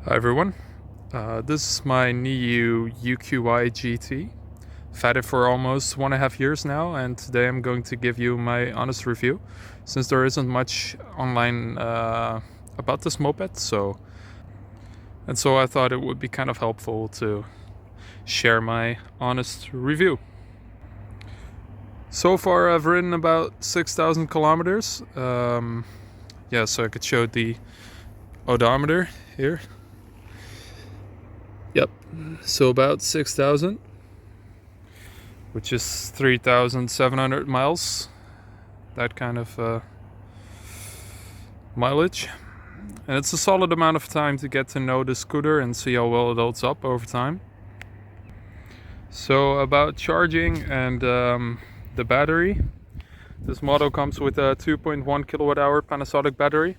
Hi everyone, this is my NIU UQi GT. I've had it for almost 1.5 years now, and today I'm going to give you my honest review, since there isn't much online about this moped, so I thought it would be kind of helpful to share my honest review. So far I've ridden about 6,000 kilometers. So I could show the odometer here. Yep, so about 6,000, which is 3,700 miles, that kind of mileage. And it's a solid amount of time to get to know the scooter and see how well it holds up over time. So about charging and the battery, this model comes with a 2.1 kilowatt hour Panasonic battery,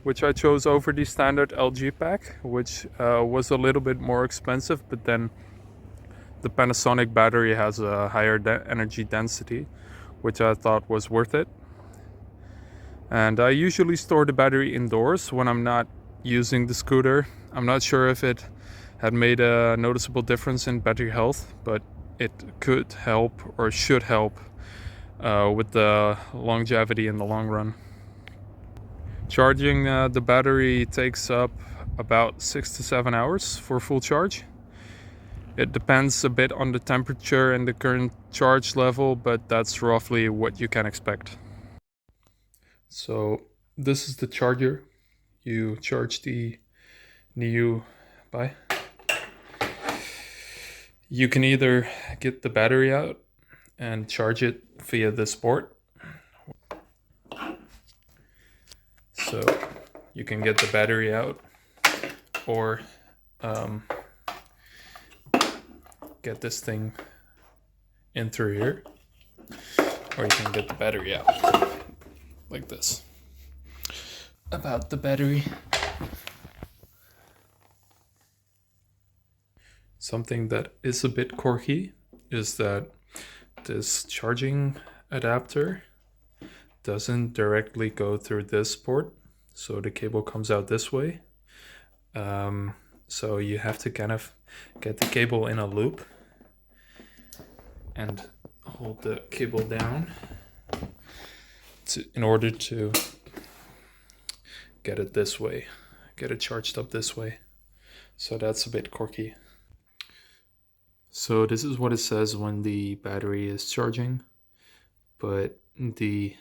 which I chose over the standard LG pack, which was a little bit more expensive, but then the Panasonic battery has a higher energy density, which I thought was worth it. And I usually store the battery indoors when I'm not using the scooter. I'm not sure if it had made a noticeable difference in battery health, but it could help or should help with the longevity in the long run. Charging the battery takes up about 6 to 7 hours for full charge. It depends a bit on the temperature and the current charge level, but that's roughly what you can expect. So this is the charger you charge the NIU by. You can either get the battery out and charge it via this port. So you can get the battery out, or get this thing in through here, or you can get the battery out like this. About the battery, something that is a bit quirky is that this charging adapter doesn't directly go through this port, so the cable comes out this way. So you have to kind of get the cable in a loop and hold the cable down in order to get it this way, get it charged up this way. So that's a bit quirky. So this is what it says when the battery is charging, but the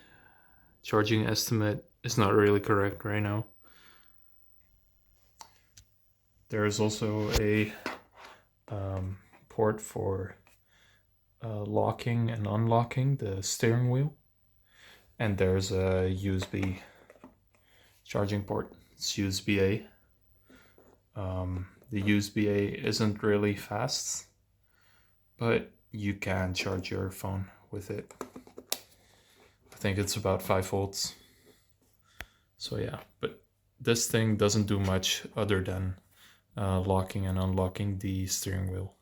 charging estimate is not really correct right now. There is also a port for locking and unlocking the steering wheel, and there's a USB charging port. It's USB-A. The USB-A isn't really fast, but you can charge your phone with it. I think it's about 5 volts. So yeah, but this thing doesn't do much other than locking and unlocking the steering wheel.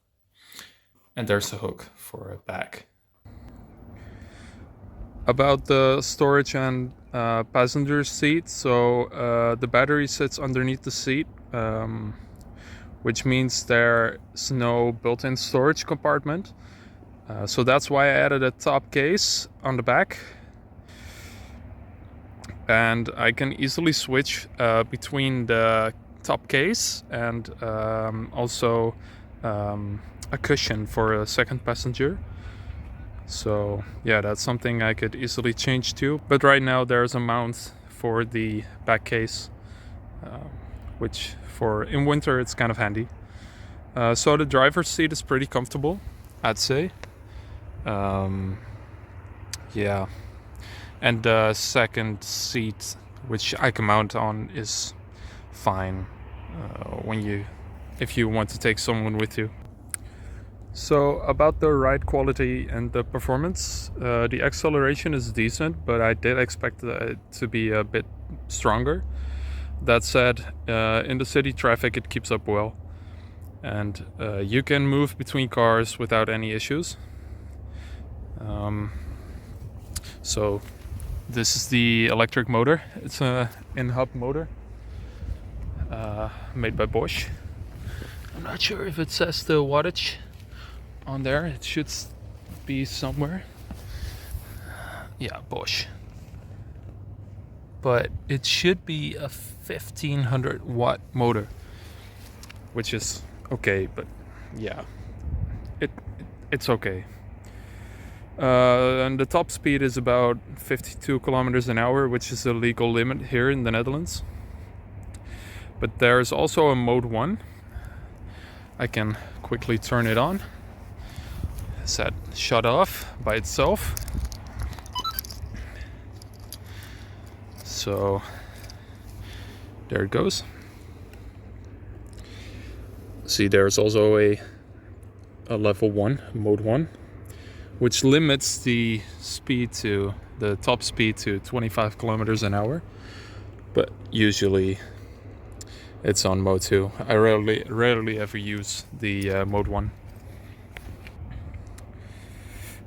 And there's a hook for a back. About the storage and passenger seat, so the battery sits underneath the seat, which means there's no built-in storage compartment. So that's why I added a top case on the back. And I can easily switch between the top case and also a cushion for a second passenger. So yeah, that's something I could easily change to. But right now there's a mount for the back case, which for in winter it's kind of handy. So the driver's seat is pretty comfortable, I'd say. Yeah. And the second seat, which I can mount on, is fine if you want to take someone with you. So about the ride quality and the performance, the acceleration is decent, but I did expect it to be a bit stronger. That said, in the city traffic it keeps up well, and you can move between cars without any issues. So this is the electric motor. It's a in-hub motor. made by Bosch. I'm not sure if it says the wattage on there. It should be somewhere. Yeah, Bosch. But it should be a 1500 watt motor, which is okay, but yeah, it's okay. And the top speed is about 52 kilometers an hour, which is the legal limit here in the Netherlands. But there's also a mode 1. I can quickly turn it on. Set shut off by itself. So there it goes. See, there's also a level 1, mode 1, which limits the speed to the top speed to 25 kilometers an hour. But usually it's on mode 2. I rarely ever use the mode 1.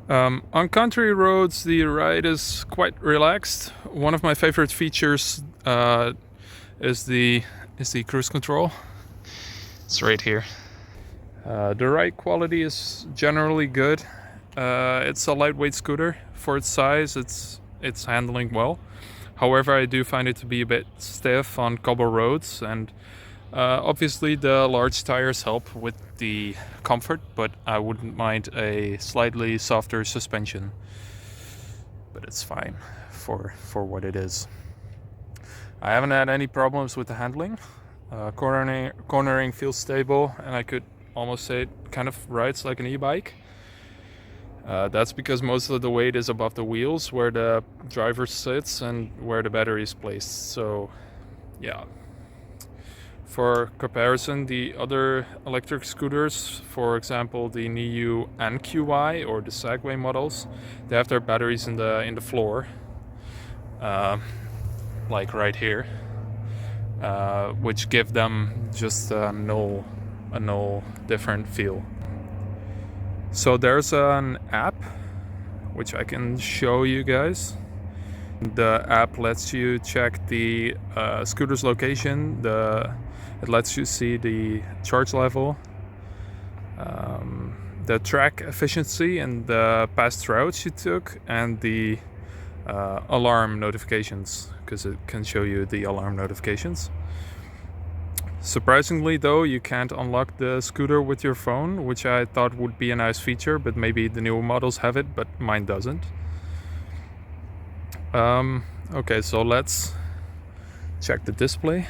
On country roads, the ride is quite relaxed. One of my favorite features is the cruise control. It's right here. The ride quality is generally good. It's a lightweight scooter. For its size, it's handling well. However, I do find it to be a bit stiff on cobble roads, and obviously the large tires help with the comfort, but I wouldn't mind a slightly softer suspension. But it's fine for what it is. I haven't had any problems with the handling. Cornering feels stable, and I could almost say it kind of rides like an e-bike. That's because most of the weight is above the wheels where the driver sits and where the battery is placed. So yeah. For comparison, the other electric scooters, for example the NIU NQi or the Segway models, they have their batteries in the floor, like right here, which give them just a null different feel. So there's an app which I can show you guys. The app lets you check the scooter's location. It lets you see the charge level, the track efficiency and the past routes you took, and the alarm notifications, because it can show you the alarm notifications. Surprisingly though, you can't unlock the scooter with your phone, which I thought would be a nice feature, but maybe the newer models have it, but mine doesn't. Okay, so let's check the display,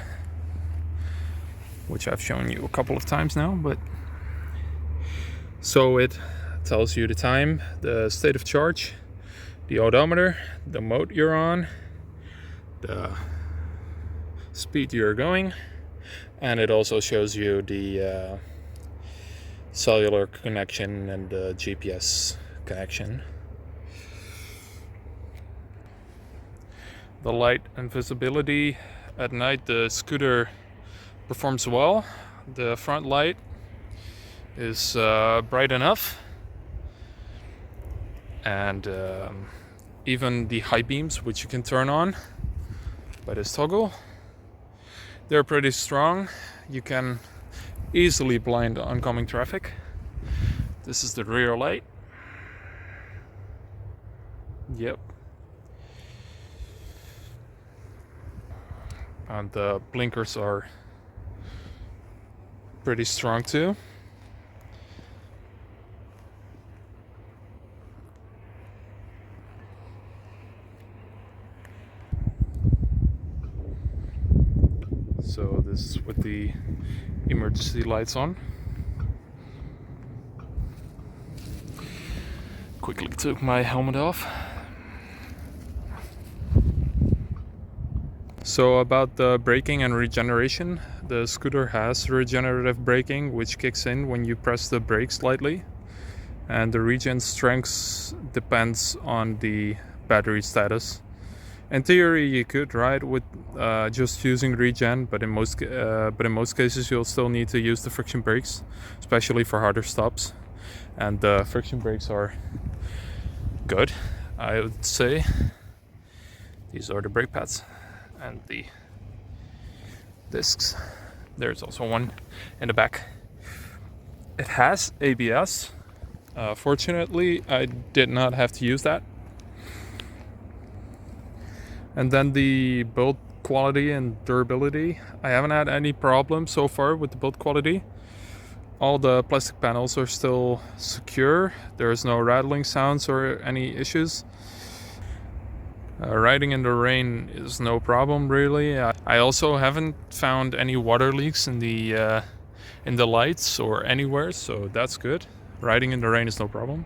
which I've shown you a couple of times now, but so it tells you the time, the state of charge, the odometer, the mode you're on, the speed you're going, and it also shows you the cellular connection and the GPS connection. The light and visibility at night, the scooter performs well. The front light is bright enough, and even the high beams, which you can turn on by this toggle, they're pretty strong. You can easily blind oncoming traffic. This is the rear light. Yep. And the blinkers are pretty strong too. So this is with the emergency lights on. Quickly took my helmet off. So about the braking and regeneration, the scooter has regenerative braking, which kicks in when you press the brakes lightly, and the regen strength depends on the battery status. In theory, you could ride with just using regen, but in most cases you'll still need to use the friction brakes, especially for harder stops. And the friction brakes are good, I would say. These are the brake pads and the discs. There's also one in the back. It has ABS. Fortunately, I did not have to use that. And then the build quality and durability. I haven't had any problems so far with the build quality. All the plastic panels are still secure. There's no rattling sounds or any issues. Riding in the rain is no problem really. I also haven't found any water leaks in the lights or anywhere, so that's good. Riding in the rain is no problem.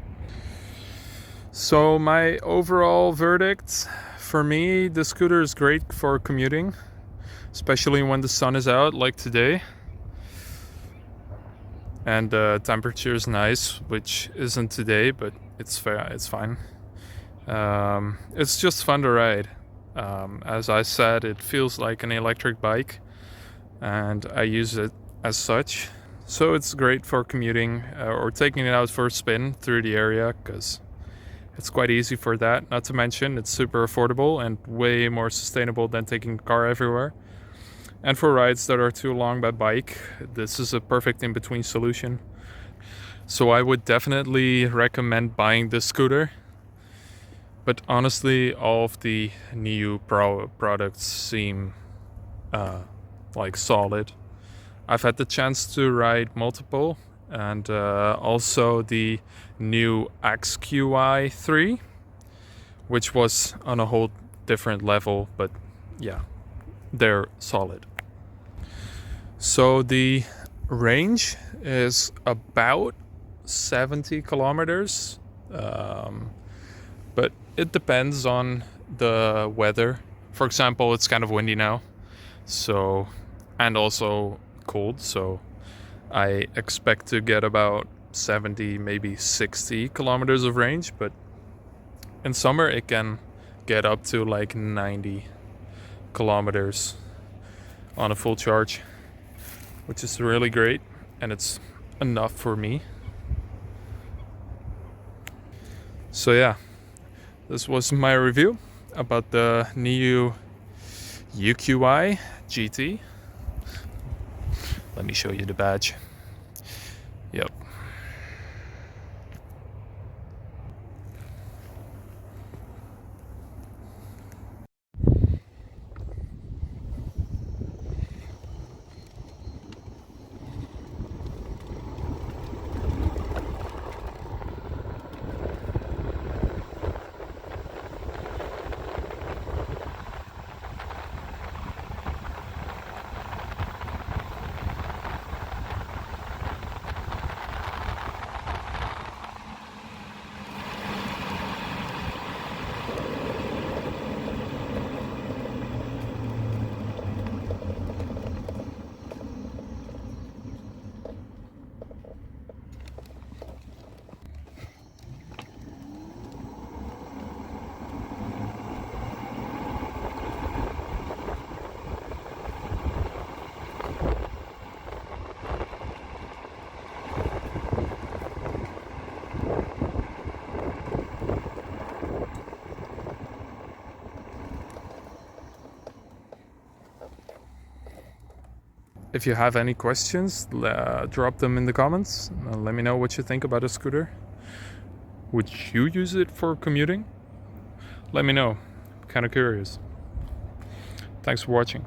So my overall verdict, for me, the scooter is great for commuting, especially when the sun is out like today. And the temperature is nice, which isn't today, but it's fine. It's just fun to ride. As I said, it feels like an electric bike, and I use it as such. So it's great for commuting or taking it out for a spin through the area, because it's quite easy for that. Not to mention, it's super affordable and way more sustainable than taking a car everywhere. And for rides that are too long by bike, this is a perfect in-between solution. So I would definitely recommend buying this scooter. But honestly, all of the NIU products seem like solid. I've had the chance to ride multiple, and also the NQi XQi3, which was on a whole different level, but yeah, they're solid. So the range is about 70 kilometers, but it depends on the weather. For example, it's kind of windy now, so, and also cold, so I expect to get about 70, maybe 60 kilometers of range, but in summer it can get up to like 90 kilometers on a full charge, which is really great, and it's enough for me. So yeah, this was my review about the NIU UQi GT. Let me show you the badge. Yep. If you have any questions, drop them in the comments. Let me know what you think about a scooter. Would you use it for commuting? Let me know. I'm kind of curious. Thanks for watching.